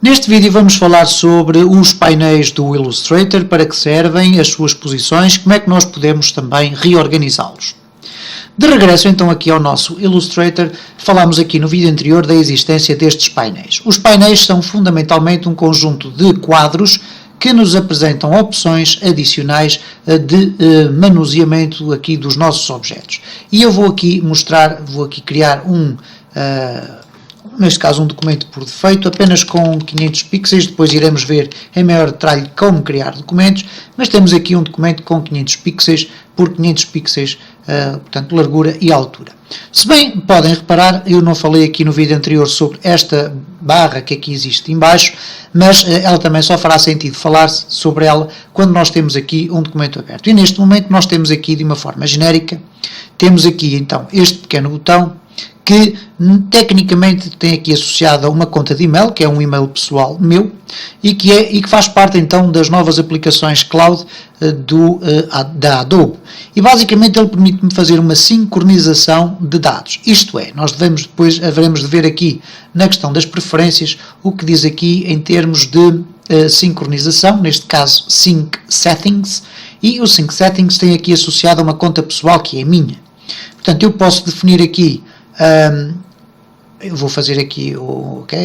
Neste vídeo vamos falar sobre os painéis do Illustrator, para que servem, as suas posições, como é que nós podemos também reorganizá-los. De regresso então aqui ao nosso Illustrator, falámos aqui no vídeo anterior da existência destes painéis. Os painéis são fundamentalmente um conjunto de quadros que nos apresentam opções adicionais de manuseamento aqui dos nossos objetos. E eu vou aqui criar neste caso um documento por defeito, apenas com 500 pixels, depois iremos ver em maior detalhe como criar documentos, mas temos aqui um documento com 500 pixels por 500 pixels, portanto largura e altura. Se bem podem reparar, eu não falei aqui no vídeo anterior sobre esta barra que aqui existe em baixo, mas ela também só fará sentido falar-se sobre ela quando nós temos aqui um documento aberto. E neste momento nós temos aqui de uma forma genérica, temos aqui então este pequeno botão, que tecnicamente tem aqui associado a uma conta de e-mail, que é um e-mail pessoal meu, e que faz parte então das novas aplicações cloud da Adobe. E basicamente ele permite-me fazer uma sincronização de dados. Isto é, nós haveremos de ver aqui na questão das preferências o que diz aqui em termos de sincronização, neste caso Sync Settings, e o Sync Settings tem aqui associado a uma conta pessoal que é minha. Portanto, eu posso definir aqui eu vou fazer aqui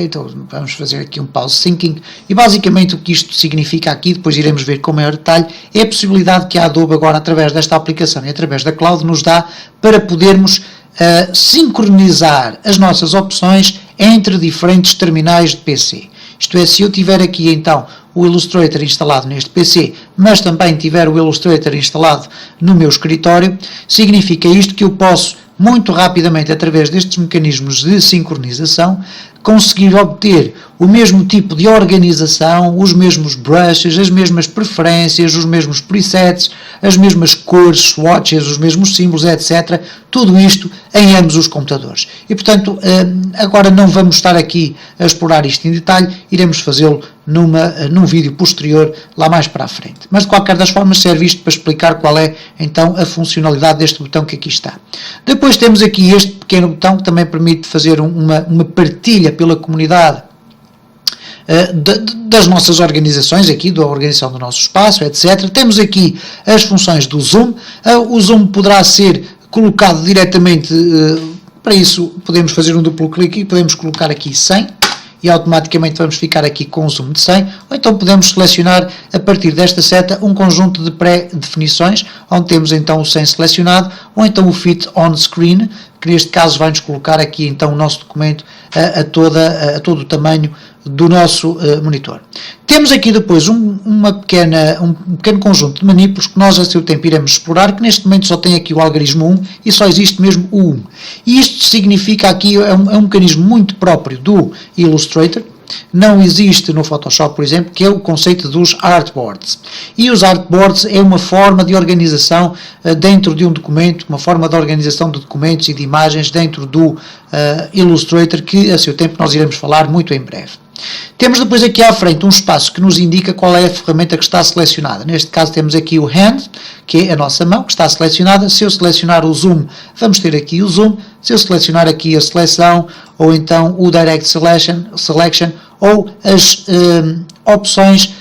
então vamos fazer aqui um pause syncing, e basicamente o que isto significa aqui, depois iremos ver com maior detalhe, é a possibilidade que a Adobe agora, através desta aplicação e através da cloud, nos dá para podermos sincronizar as nossas opções entre diferentes terminais de PC. Isto é, se eu tiver aqui então o Illustrator instalado neste PC, mas também tiver o Illustrator instalado no meu escritório, significa isto que eu posso muito rapidamente, através destes mecanismos de sincronização, conseguir obter o mesmo tipo de organização, os mesmos brushes, as mesmas preferências, os mesmos presets, as mesmas cores, swatches, os mesmos símbolos, etc. Tudo isto em ambos os computadores. E, portanto, agora não vamos estar aqui a explorar isto em detalhe, iremos fazê-lo num vídeo posterior, lá mais para a frente. Mas, de qualquer das formas, serve isto para explicar qual é, então, a funcionalidade deste botão que aqui está. Depois temos aqui este pequeno botão que também permite fazer uma partilha pela comunidade das nossas organizações, aqui da organização do nosso espaço, etc. Temos aqui as funções do zoom. O zoom poderá ser colocado diretamente, para isso podemos fazer um duplo clique e podemos colocar aqui 100 e automaticamente vamos ficar aqui com um zoom de 100, ou então podemos selecionar a partir desta seta um conjunto de pré-definições, onde temos então o 100 selecionado, ou então o Fit on Screen, que neste caso vai-nos colocar aqui então o nosso documento a todo o tamanho do nosso monitor. Temos aqui depois um pequeno conjunto de manipulos que nós a seu tempo iremos explorar, que neste momento só tem aqui o algarismo 1 e só existe mesmo o 1. E isto significa aqui, é um mecanismo muito próprio do Illustrator, não existe no Photoshop, por exemplo, que é o conceito dos artboards. E os artboards é uma forma de organização dentro de um documento, uma forma de organização de documentos e de imagens dentro do Illustrator, que a seu tempo nós iremos falar muito em breve. Temos depois aqui à frente um espaço que nos indica qual é a ferramenta que está selecionada. Neste caso temos aqui o Hand, que é a nossa mão, que está selecionada. Se eu selecionar o Zoom, vamos ter aqui o Zoom. Se eu selecionar aqui a seleção, ou então o Direct Selection, ou as opções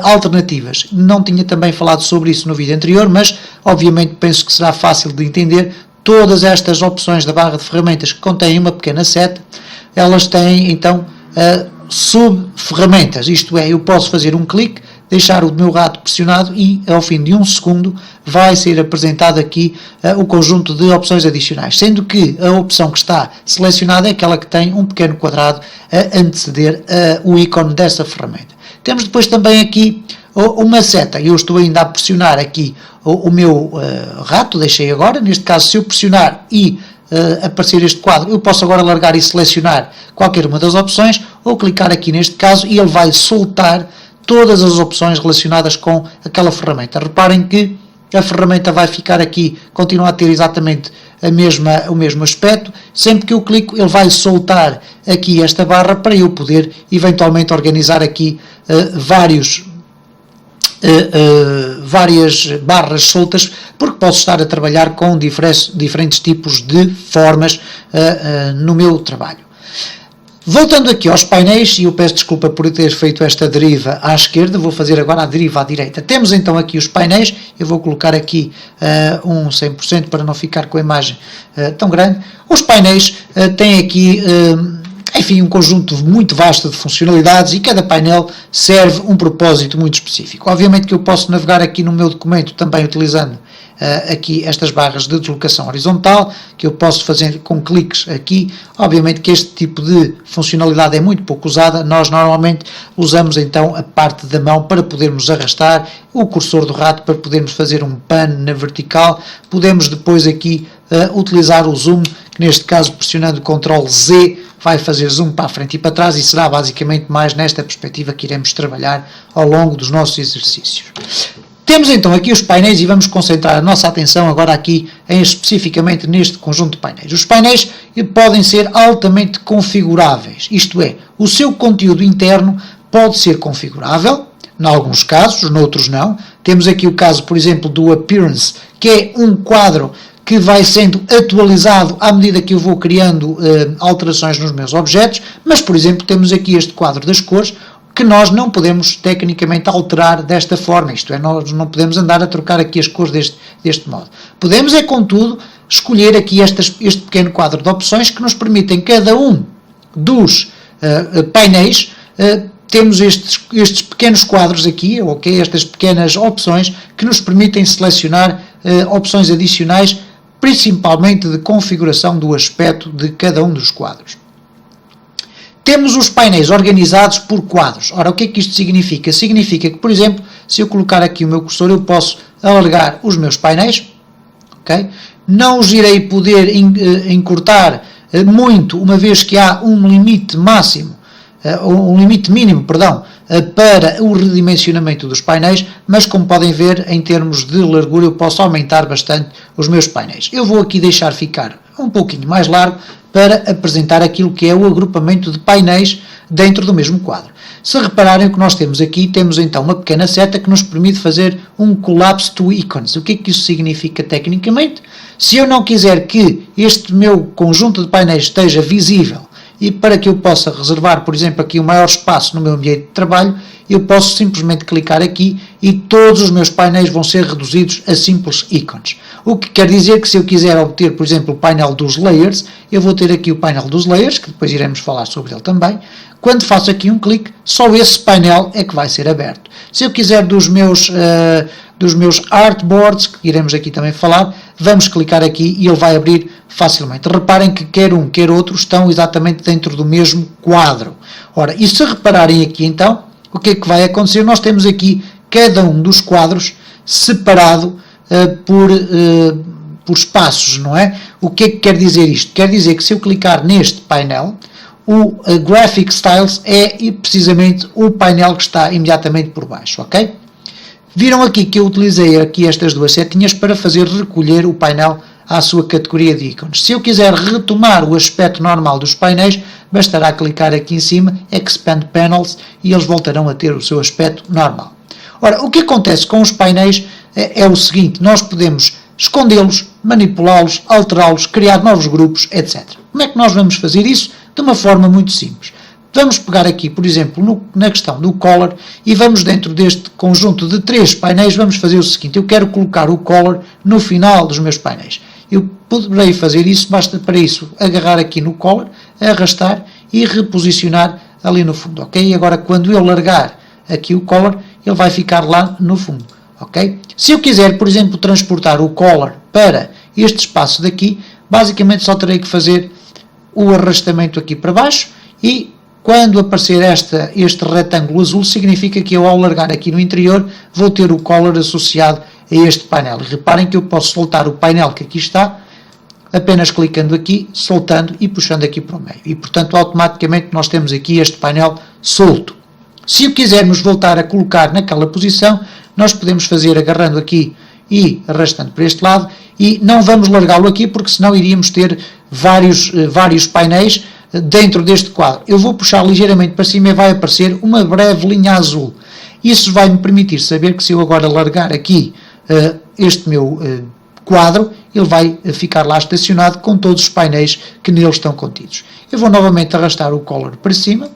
alternativas. Não tinha também falado sobre isso no vídeo anterior, mas obviamente penso que será fácil de entender. Todas estas opções da barra de ferramentas que contêm uma pequena seta, elas têm então sub-ferramentas, isto é, eu posso fazer um clique, deixar o meu rato pressionado e ao fim de um segundo vai ser apresentado aqui o conjunto de opções adicionais, sendo que a opção que está selecionada é aquela que tem um pequeno quadrado a anteceder o ícone dessa ferramenta. Temos depois também aqui uma seta, eu estou ainda a pressionar aqui o meu rato, deixei agora, neste caso se eu pressionar e aparecer este quadro, eu posso agora largar e selecionar qualquer uma das opções, ou clicar aqui neste caso e ele vai soltar todas as opções relacionadas com aquela ferramenta. Reparem que a ferramenta vai ficar aqui, continua a ter exatamente o mesmo aspecto. Sempre que eu clico, ele vai soltar aqui esta barra para eu poder eventualmente organizar aqui várias barras soltas, porque posso estar a trabalhar com diferentes tipos de formas no meu trabalho. Voltando aqui aos painéis, e eu peço desculpa por ter feito esta deriva à esquerda, vou fazer agora a deriva à direita. Temos então aqui os painéis, eu vou colocar aqui um 100% para não ficar com a imagem tão grande. Os painéis têm aqui, enfim, um conjunto muito vasto de funcionalidades e cada painel serve um propósito muito específico. Obviamente que eu posso navegar aqui no meu documento também utilizando aqui estas barras de deslocação horizontal, que eu posso fazer com cliques aqui. Obviamente que este tipo de funcionalidade é muito pouco usada, nós normalmente usamos então a parte da mão para podermos arrastar, o cursor do rato para podermos fazer um pan na vertical, podemos depois aqui utilizar o zoom, que neste caso pressionando o Ctrl Z vai fazer zoom para a frente e para trás, e será basicamente mais nesta perspectiva que iremos trabalhar ao longo dos nossos exercícios. Temos então aqui os painéis e vamos concentrar a nossa atenção agora aqui especificamente neste conjunto de painéis. Os painéis podem ser altamente configuráveis, isto é, o seu conteúdo interno pode ser configurável, em alguns casos, noutros não. Temos aqui o caso, por exemplo, do Appearance, que é um quadro que vai sendo atualizado à medida que eu vou criando alterações nos meus objetos, mas, por exemplo, temos aqui este quadro das cores, que nós não podemos tecnicamente alterar desta forma, isto é, nós não podemos andar a trocar aqui as cores deste modo. Podemos é, contudo, escolher aqui este pequeno quadro de opções que nos permitem, cada um dos painéis, temos estes pequenos quadros aqui, ok, estas pequenas opções que nos permitem selecionar opções adicionais, principalmente de configuração do aspecto de cada um dos quadros. Temos os painéis organizados por quadros. Ora, o que é que isto significa? Significa que, por exemplo, se eu colocar aqui o meu cursor, eu posso alargar os meus painéis, ok? Não os irei poder encurtar muito, uma vez que há um limite máximo, um limite mínimo, perdão, para o redimensionamento dos painéis, mas como podem ver, em termos de largura, eu posso aumentar bastante os meus painéis. Eu vou aqui deixar ficar um pouquinho mais largo para apresentar aquilo que é o agrupamento de painéis dentro do mesmo quadro. Se repararem o que nós temos aqui, temos então uma pequena seta que nos permite fazer um collapse to icons. O que é que isso significa tecnicamente? Se eu não quiser que este meu conjunto de painéis esteja visível e para que eu possa reservar, por exemplo, aqui um maior espaço no meu ambiente de trabalho, eu posso simplesmente clicar aqui e todos os meus painéis vão ser reduzidos a simples ícones. O que quer dizer que se eu quiser obter, por exemplo, o painel dos layers, eu vou ter aqui o painel dos layers, que depois iremos falar sobre ele também. Quando faço aqui um clique, só esse painel é que vai ser aberto. Se eu quiser dos meus artboards, que iremos aqui também falar, vamos clicar aqui e ele vai abrir facilmente. Reparem que quer um, quer outro estão exatamente dentro do mesmo quadro. Ora, e se repararem aqui então, o que é que vai acontecer? Nós temos aqui cada um dos quadros separado por espaços, não é? O que é que quer dizer isto? Quer dizer que se eu clicar neste painel, o Graphic Styles é precisamente o painel que está imediatamente por baixo, ok? Viram aqui que eu utilizei aqui estas duas setinhas para fazer recolher o painel à sua categoria de ícones. Se eu quiser retomar o aspecto normal dos painéis, bastará clicar aqui em cima, Expand Panels, e eles voltarão a ter o seu aspecto normal. Ora, o que acontece com os painéis é o seguinte: nós podemos escondê-los, manipulá-los, alterá-los, criar novos grupos, etc. Como é que nós vamos fazer isso? De uma forma muito simples. Vamos pegar aqui, por exemplo, na questão do color, e vamos dentro deste conjunto de 3 painéis, vamos fazer o seguinte: eu quero colocar o color no final dos meus painéis. Eu poderei fazer isso, basta para isso agarrar aqui no color, arrastar e reposicionar ali no fundo, ok? Agora, quando eu largar aqui o color, ele vai ficar lá no fundo, ok? Se eu quiser, por exemplo, transportar o color para este espaço daqui, basicamente só terei que fazer o arrastamento aqui para baixo, e quando aparecer este retângulo azul, significa que eu, ao largar aqui no interior, vou ter o color associado a este painel. E reparem que eu posso soltar o painel que aqui está, apenas clicando aqui, soltando e puxando aqui para o meio. E, portanto, automaticamente nós temos aqui este painel solto. Se o quisermos voltar a colocar naquela posição, nós podemos fazer agarrando aqui e arrastando para este lado, e não vamos largá-lo aqui, porque senão iríamos ter vários painéis dentro deste quadro. Eu vou puxar ligeiramente para cima e vai aparecer uma breve linha azul. Isso vai me permitir saber que se eu agora largar aqui este meu quadro, ele vai ficar lá estacionado com todos os painéis que nele estão contidos. Eu vou novamente arrastar o color para cima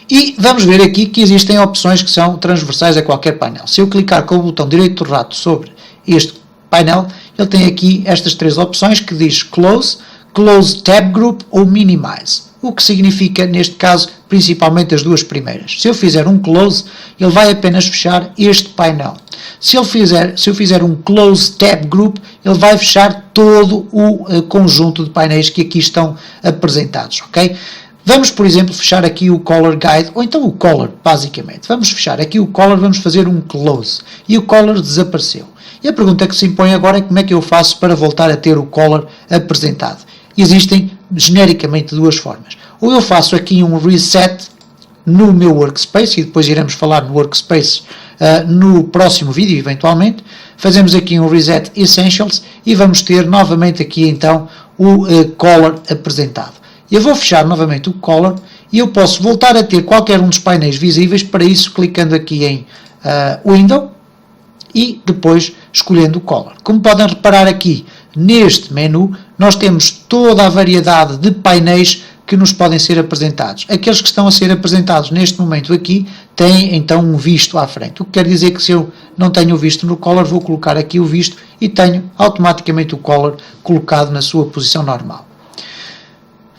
e vamos ver aqui que existem opções que são transversais a qualquer painel. Se eu clicar com o botão direito do rato sobre este painel, ele tem aqui estas três opções que diz Close, Close Tab Group ou Minimize. O que significa, neste caso, principalmente as duas primeiras. Se eu fizer um Close, ele vai apenas fechar este painel. Se eu fizer um Close Tab Group, ele vai fechar todo o conjunto de painéis que aqui estão apresentados, ok? Vamos, por exemplo, fechar aqui o Color Guide, ou então o Color, basicamente. Vamos fechar aqui o Color, vamos fazer um Close. E o Color desapareceu. E a pergunta que se impõe agora é como é que eu faço para voltar a ter o Color apresentado. Existem, genericamente, duas formas. Ou eu faço aqui um Reset no meu Workspace, e depois iremos falar no Workspace no próximo vídeo, eventualmente. Fazemos aqui um Reset Essentials e vamos ter novamente aqui, então, o Color apresentado. Eu vou fechar novamente o Color e eu posso voltar a ter qualquer um dos painéis visíveis, para isso clicando aqui em Window e depois escolhendo o Color. Como podem reparar aqui, neste menu, nós temos toda a variedade de painéis que nos podem ser apresentados. Aqueles que estão a ser apresentados neste momento aqui têm então um visto à frente. O que quer dizer que se eu não tenho o visto no Color, vou colocar aqui o visto e tenho automaticamente o Color colocado na sua posição normal.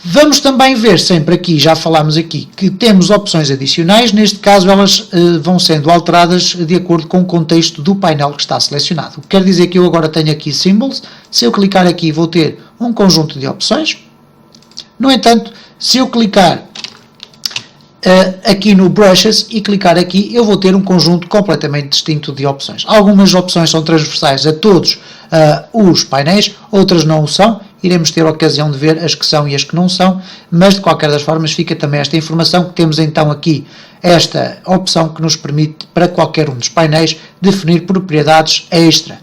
Vamos também ver sempre aqui, já falámos aqui, que temos opções adicionais. Neste caso elas vão sendo alteradas de acordo com o contexto do painel que está selecionado. O que quer dizer que eu agora tenho aqui Symbols. Se eu clicar aqui vou ter um conjunto de opções. No entanto, se eu clicar aqui no Brushes e clicar aqui, eu vou ter um conjunto completamente distinto de opções. Algumas opções são transversais a todos os painéis, outras não o são. Iremos ter a ocasião de ver as que são e as que não são, mas de qualquer das formas fica também esta informação que temos então aqui esta opção que nos permite para qualquer um dos painéis definir propriedades extra.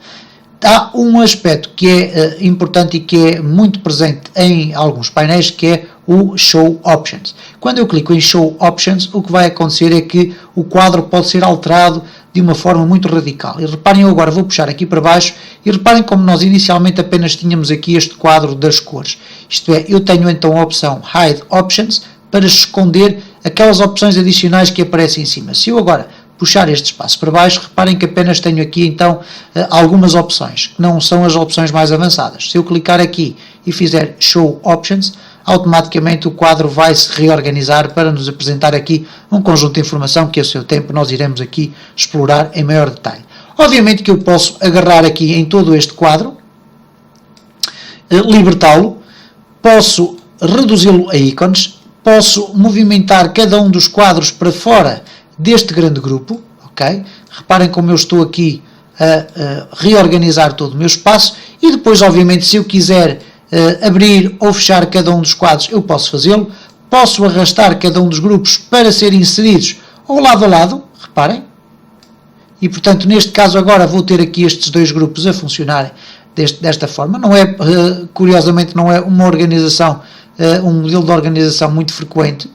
Há um aspecto que é importante e que é muito presente em alguns painéis, que é o Show Options. Quando eu clico em Show Options, o que vai acontecer é que o quadro pode ser alterado de uma forma muito radical. E reparem, eu agora vou puxar aqui para baixo e reparem como nós inicialmente apenas tínhamos aqui este quadro das cores. Isto é, eu tenho então a opção Hide Options para esconder aquelas opções adicionais que aparecem em cima. Se eu agora puxar este espaço para baixo, reparem que apenas tenho aqui então algumas opções, que não são as opções mais avançadas. Se eu clicar aqui e fizer Show Options, automaticamente o quadro vai se reorganizar para nos apresentar aqui um conjunto de informação que a seu tempo nós iremos aqui explorar em maior detalhe. Obviamente que eu posso agarrar aqui em todo este quadro, libertá-lo, posso reduzi-lo a ícones, posso movimentar cada um dos quadros para fora deste grande grupo, ok? Reparem como eu estou aqui a reorganizar todo o meu espaço e depois, obviamente, se eu quiser abrir ou fechar cada um dos quadros, eu posso fazê-lo. Posso arrastar cada um dos grupos para serem inseridos ao lado a lado, reparem. E, portanto, neste caso agora vou ter aqui estes dois grupos a funcionarem desta forma. Não é, curiosamente, não é uma organização, um modelo de organização muito frequente,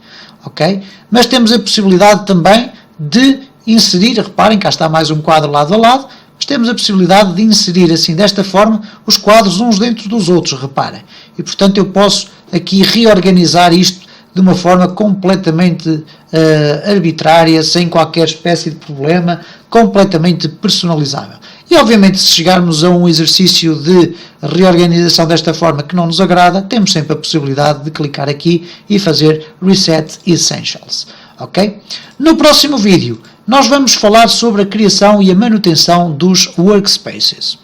ok? Mas temos a possibilidade também de inserir, reparem, cá está mais um quadro lado a lado, mas temos a possibilidade de inserir assim, desta forma, os quadros uns dentro dos outros, reparem. E, portanto, eu posso aqui reorganizar isto de uma forma completamente arbitrária, sem qualquer espécie de problema, completamente personalizável. E, obviamente, se chegarmos a um exercício de reorganização desta forma que não nos agrada, temos sempre a possibilidade de clicar aqui e fazer Reset Essentials. Ok? No próximo vídeo, nós vamos falar sobre a criação e a manutenção dos workspaces.